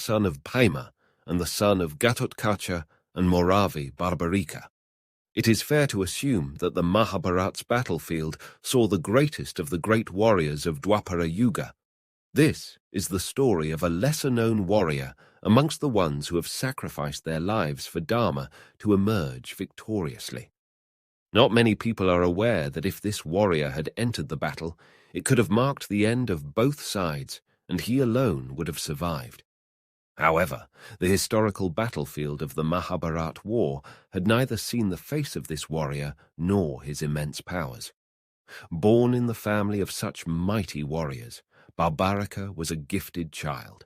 son of Bhima and the son of Gatotkacha and Moravi Barbarika. It is fair to assume that the Mahabharat's battlefield saw the greatest of the great warriors of Dwapara Yuga. This is the story of a lesser-known warrior amongst the ones who have sacrificed their lives for Dharma to emerge victoriously. Not many people are aware that if this warrior had entered the battle, it could have marked the end of both sides, and he alone would have survived. However, the historical battlefield of the Mahabharat war had neither seen the face of this warrior nor his immense powers. Born in the family of such mighty warriors, Barbarika was a gifted child.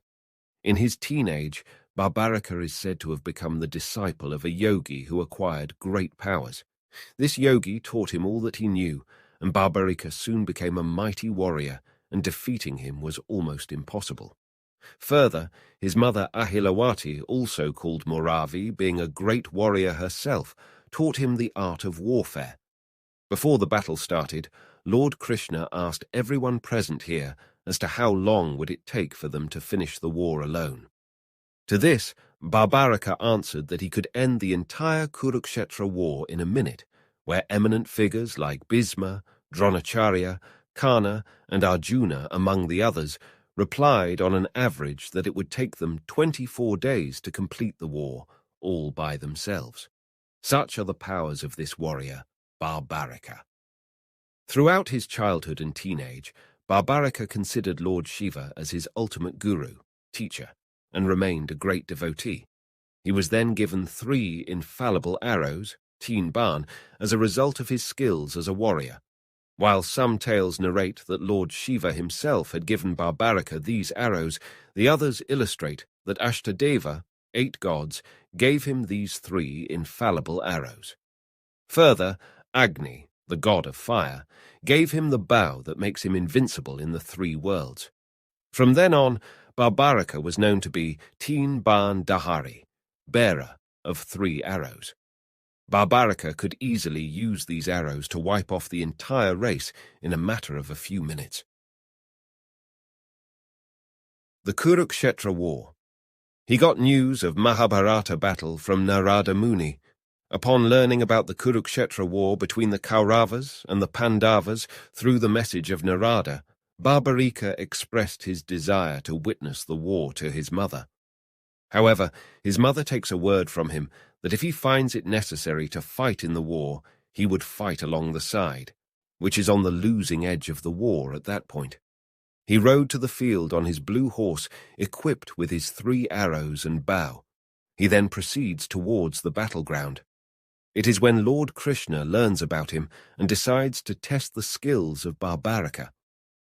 In his teenage, Barbarika is said to have become the disciple of a yogi who acquired great powers. This yogi taught him all that he knew, and Barbarika soon became a mighty warrior, and defeating him was almost impossible. Further, his mother Ahilawati, also called Moravi, being a great warrior herself, taught him the art of warfare. Before the battle started, Lord Krishna asked everyone present here as to how long would it take for them to finish the war alone. To this, Barbarika answered that he could end the entire Kurukshetra war in a minute, where eminent figures like Bhisma, Dronacharya, Karna, and Arjuna, among the others, replied on an average that it would take them 24 days to complete the war, all by themselves. Such are the powers of this warrior, Barbarika. Throughout his childhood and teenage, Barbarika considered Lord Shiva as his ultimate guru, teacher, and remained a great devotee. He was then given 3 infallible arrows, teen ban, as a result of his skills as a warrior. While some tales narrate that Lord Shiva himself had given Barbarika these arrows, the others illustrate that Ashtadeva, 8 gods, gave him these 3 infallible arrows. Further, Agni, the god of fire, gave him the bow that makes him invincible in the 3 worlds. From then on, Barbarika was known to be Teen Ban Dahari, bearer of 3 arrows. Barbarika could easily use these arrows to wipe off the entire race in a matter of a few minutes. The Kurukshetra War. He got news of Mahabharata battle from Narada Muni. Upon learning about the Kurukshetra war between the Kauravas and the Pandavas through the message of Narada, Barbarika expressed his desire to witness the war to his mother. However, his mother takes a word from him that if he finds it necessary to fight in the war, he would fight along the side, which is on the losing edge of the war at that point. He rode to the field on his blue horse, equipped with his 3 arrows and bow. He then proceeds towards the battleground. It is when Lord Krishna learns about him and decides to test the skills of Barbarika.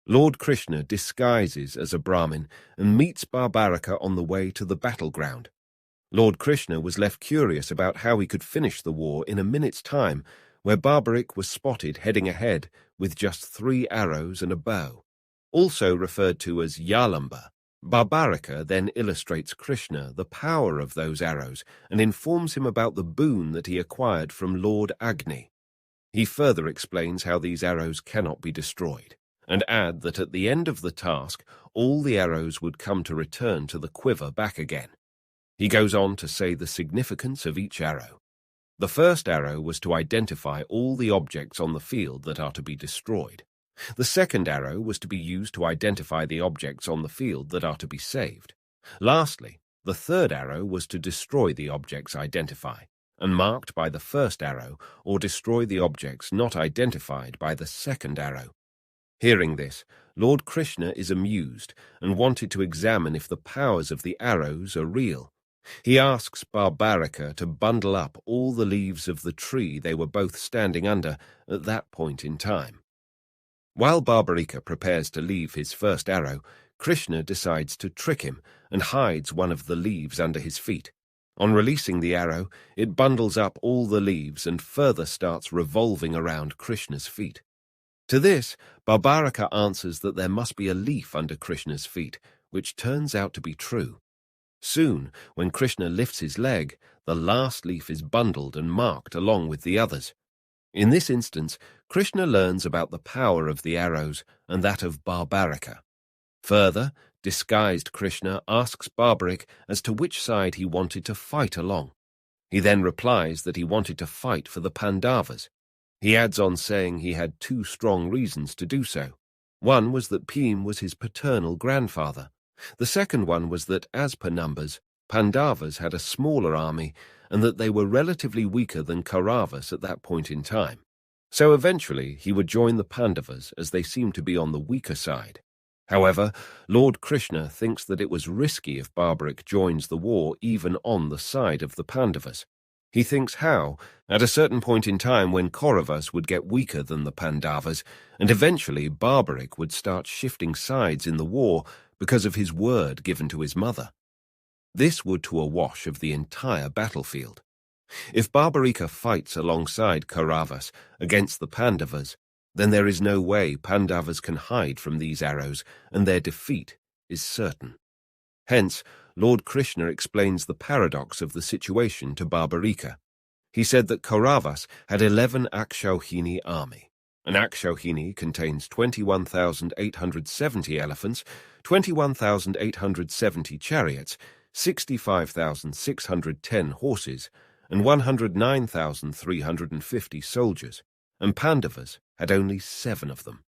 Lord Krishna disguises as a Brahmin and meets Barbarika on the way to the battleground. Lord Krishna was left curious about how he could finish the war in a minute's time, where Barbarik was spotted heading ahead with just 3 arrows and a bow. Also referred to as Yalamba, Barbarika then illustrates Krishna the power of those arrows and informs him about the boon that he acquired from Lord Agni. He further explains how these arrows cannot be destroyed, and add that at the end of the task, all the arrows would come to return to the quiver back again. He goes on to say the significance of each arrow. The first arrow was to identify all the objects on the field that are to be destroyed. The second arrow was to be used to identify the objects on the field that are to be saved. Lastly, the third arrow was to destroy the objects identified and marked by the first arrow, or destroy the objects not identified by the second arrow. Hearing this, Lord Krishna is amused and wanted to examine if the powers of the arrows are real. He asks Barbarika to bundle up all the leaves of the tree they were both standing under at that point in time. While Barbarika prepares to leave his first arrow, Krishna decides to trick him and hides one of the leaves under his feet. On releasing the arrow, it bundles up all the leaves and further starts revolving around Krishna's feet. To this, Barbarika answers that there must be a leaf under Krishna's feet, which turns out to be true. Soon, when Krishna lifts his leg, the last leaf is bundled and marked along with the others. In this instance, Krishna learns about the power of the arrows and that of Barbarika. Further, disguised Krishna asks Barbarik as to which side he wanted to fight along. He then replies that he wanted to fight for the Pandavas. He adds on saying he had two strong reasons to do so. One was that Bhim was his paternal grandfather. The second one was that, as per numbers, Pandavas had a smaller army and that they were relatively weaker than Kauravas at that point in time. So eventually he would join the Pandavas as they seemed to be on the weaker side. However, Lord Krishna thinks that it was risky if Barbarik joins the war even on the side of the Pandavas. He thinks how, at a certain point in time when Kauravas would get weaker than the Pandavas, and eventually Barbarik would start shifting sides in the war because of his word given to his mother. This would to a wash of the entire battlefield. If Barbarika fights alongside Kauravas against the Pandavas, then there is no way Pandavas can hide from these arrows, and their defeat is certain. Hence, Lord Krishna explains the paradox of the situation to Barbarika. He said that Kauravas had 11 Akshauhini army. An Akshauhini contains 21,870 elephants, 21,870 chariots, 65,610 horses, and 109,350 soldiers, and Pandavas had only 7 of them.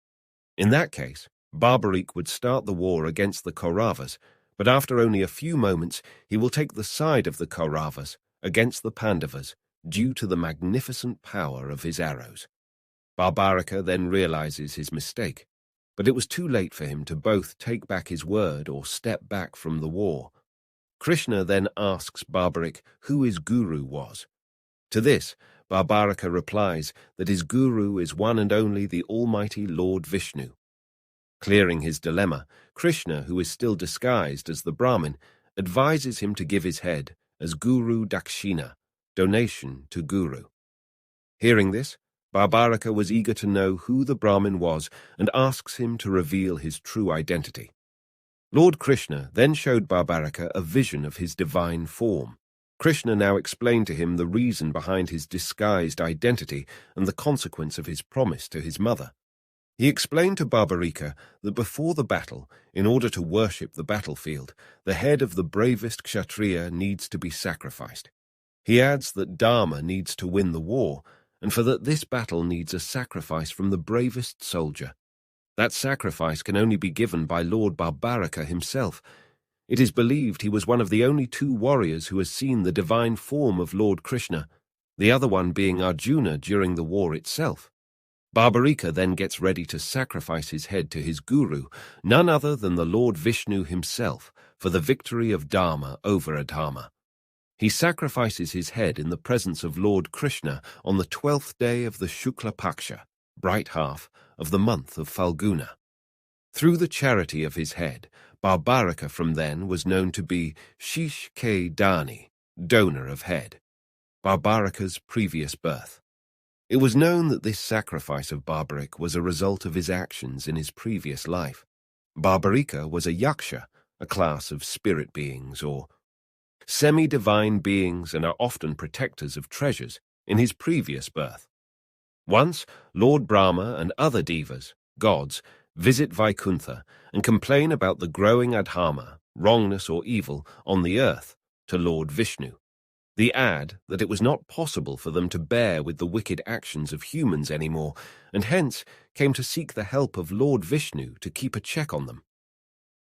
In that case, Barbarik would start the war against the Kauravas, but after only a few moments he will take the side of the Kauravas against the Pandavas due to the magnificent power of his arrows. Barbarika then realizes his mistake, but it was too late for him to both take back his word or step back from the war. Krishna then asks Barbarik who his guru was. To this, Barbarika replies that his guru is one and only the almighty Lord Vishnu. Clearing his dilemma, Krishna, who is still disguised as the Brahmin, advises him to give his head as Guru Dakshina, donation to Guru. Hearing this, Barbarika was eager to know who the Brahmin was and asks him to reveal his true identity. Lord Krishna then showed Barbarika a vision of his divine form. Krishna now explained to him the reason behind his disguised identity and the consequence of his promise to his mother. He explained to Barbarika that before the battle, in order to worship the battlefield, the head of the bravest Kshatriya needs to be sacrificed. He adds that Dharma needs to win the war, and for that this battle needs a sacrifice from the bravest soldier. That sacrifice can only be given by Lord Barbarika himself. It is believed he was one of the only 2 warriors who has seen the divine form of Lord Krishna, the other one being Arjuna during the war itself. Barbarika then gets ready to sacrifice his head to his guru, none other than the Lord Vishnu himself, for the victory of Dharma over Adharma. He sacrifices his head in the presence of Lord Krishna on the 12th day of the Shukla Paksha, bright half, of the month of Falguna. Through the charity of his head, Barbarika from then was known to be Shish K. Dani, donor of head, Barbarika's previous birth. It was known that this sacrifice of Barbarik was a result of his actions in his previous life. Barbarika was a yaksha, a class of spirit beings or semi-divine beings, and are often protectors of treasures, in his previous birth. Once, Lord Brahma and other devas, gods, visit Vaikuntha and complain about the growing adharma, wrongness or evil, on the earth to Lord Vishnu. They add that it was not possible for them to bear with the wicked actions of humans anymore, and hence came to seek the help of Lord Vishnu to keep a check on them.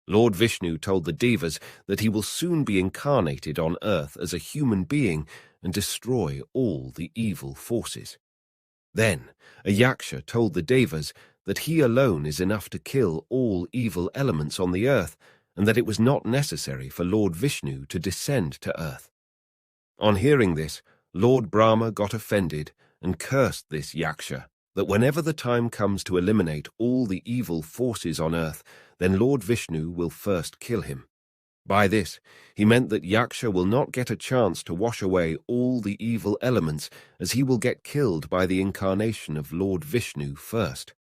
Lord Vishnu told the Devas that he will soon be incarnated on earth as a human being and destroy all the evil forces. Then a Yaksha told the Devas that he alone is enough to kill all evil elements on the earth, and that it was not necessary for Lord Vishnu to descend to earth. On hearing this, Lord Brahma got offended and cursed this Yaksha, that whenever the time comes to eliminate all the evil forces on earth, then Lord Vishnu will first kill him. By this, he meant that Yaksha will not get a chance to wash away all the evil elements, as he will get killed by the incarnation of Lord Vishnu first.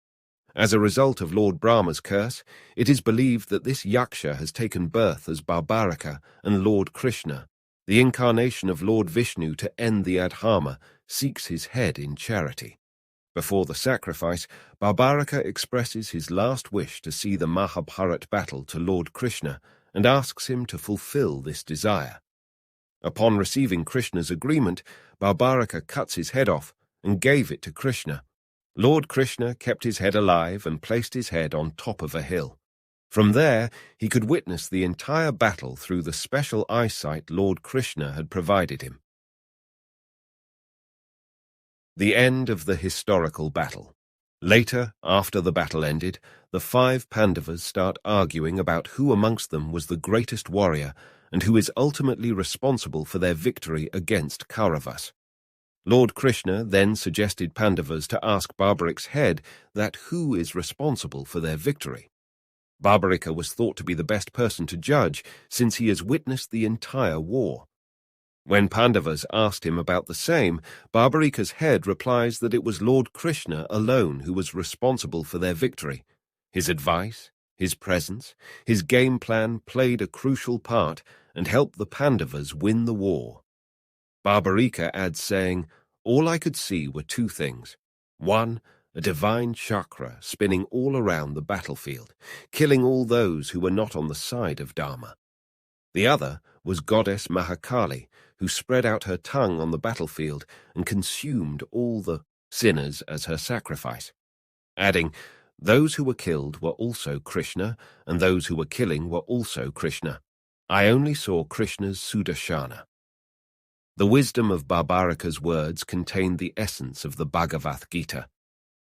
As a result of Lord Brahma's curse, it is believed that this Yaksha has taken birth as Barbarika and Lord Krishna. The incarnation of Lord Vishnu to end the Adharma seeks his head in charity. Before the sacrifice, Barbarika expresses his last wish to see the Mahabharata battle to Lord Krishna and asks him to fulfill this desire. Upon receiving Krishna's agreement, Barbarika cuts his head off and gave it to Krishna. Lord Krishna kept his head alive and placed his head on top of a hill. From there, he could witness the entire battle through the special eyesight Lord Krishna had provided him. The end of the historical battle. Later, after the battle ended, the 5 Pandavas start arguing about who amongst them was the greatest warrior and who is ultimately responsible for their victory against Kauravas. Lord Krishna then suggested Pandavas to ask Barbarik's head that who is responsible for their victory. Barbarika was thought to be the best person to judge since he has witnessed the entire war. When Pandavas asked him about the same, Barbarika's head replies that it was Lord Krishna alone who was responsible for their victory. His advice, his presence, his game plan played a crucial part and helped the Pandavas win the war. Barbarika adds saying, "All I could see were 2 things. 1, a divine chakra spinning all around the battlefield, killing all those who were not on the side of Dharma. The other was goddess Mahakali, who spread out her tongue on the battlefield and consumed all the sinners as her sacrifice," adding, "Those who were killed were also Krishna, and those who were killing were also Krishna. I only saw Krishna's Sudarshana." The wisdom of Barbarika's words contained the essence of the Bhagavad Gita.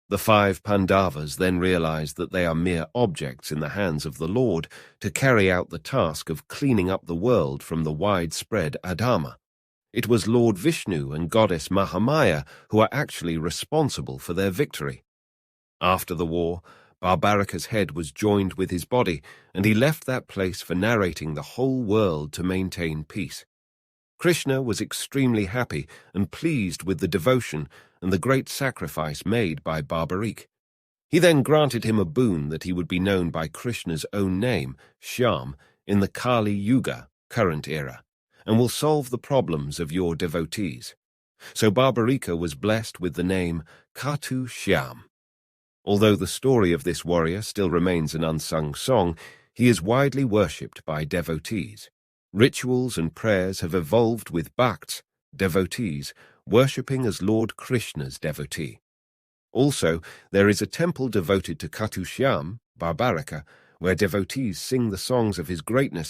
The 5 Pandavas then realize that they are mere objects in the hands of the Lord to carry out the task of cleaning up the world from the widespread adharma. It was Lord Vishnu and goddess Mahamaya who are actually responsible for their victory. After the war, Barbarika's head was joined with his body, and he left that place for narrating the whole world to maintain peace. Krishna was extremely happy and pleased with the devotion and the great sacrifice made by Barbarika. He then granted him a boon that he would be known by Krishna's own name, Shyam, in the Kali Yuga, current era, and will solve the problems of your devotees. So Barbarika was blessed with the name Khatu Shyam. Although the story of this warrior still remains an unsung song, he is widely worshipped by devotees. Rituals and prayers have evolved with bhakts, devotees, worshipping as Lord Krishna's devotee. Also, there is a temple devoted to Khatu Shyam, Barbarika, where devotees sing the songs of his greatness